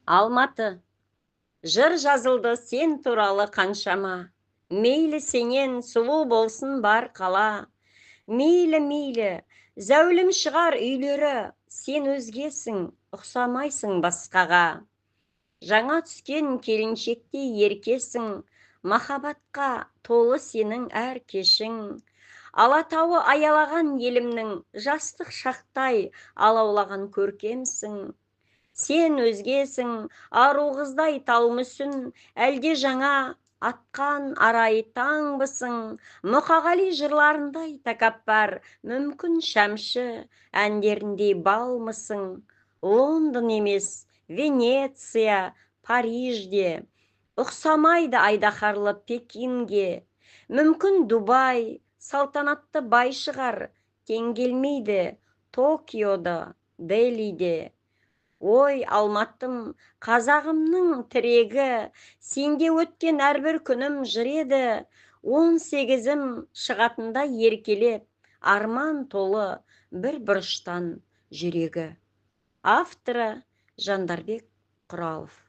Алматы. Жыр жазылды сен туралы қаншама. Мейлі сенен сұлу болсын бар қала. Мейлі, зәулім шығар үйлері, сен өзгесің, ұқсамайсың басқаға. Жаңа түскен келіншектей еркесің, махаббатқа толы сенің әр кешің. Алатауы аялаған елімнің жастық шақтай алаулаған көркемсің. Сен өзгесің, ару қыздай тал мүсін, әлде жаңа атқан арай таңбысың. Мұқағали жырларындай тәкаппар, мүмкін шәмші әндеріндей балмысың. Лондон емес, Венеция, Парижде, ұқсамайды айдаһарлы Пекинге. Мүмкін Дубай салтанатты бай шығар, тең келмейді Токиода, Делиде. Ой, Алматым, қазағымның тірегі, сенде өткен әрбір күнім жыр еді. 18-ім шығатында еркелеп, арман толы бір бұрыштан жүрегі. Авторы Жандарбек Құралов.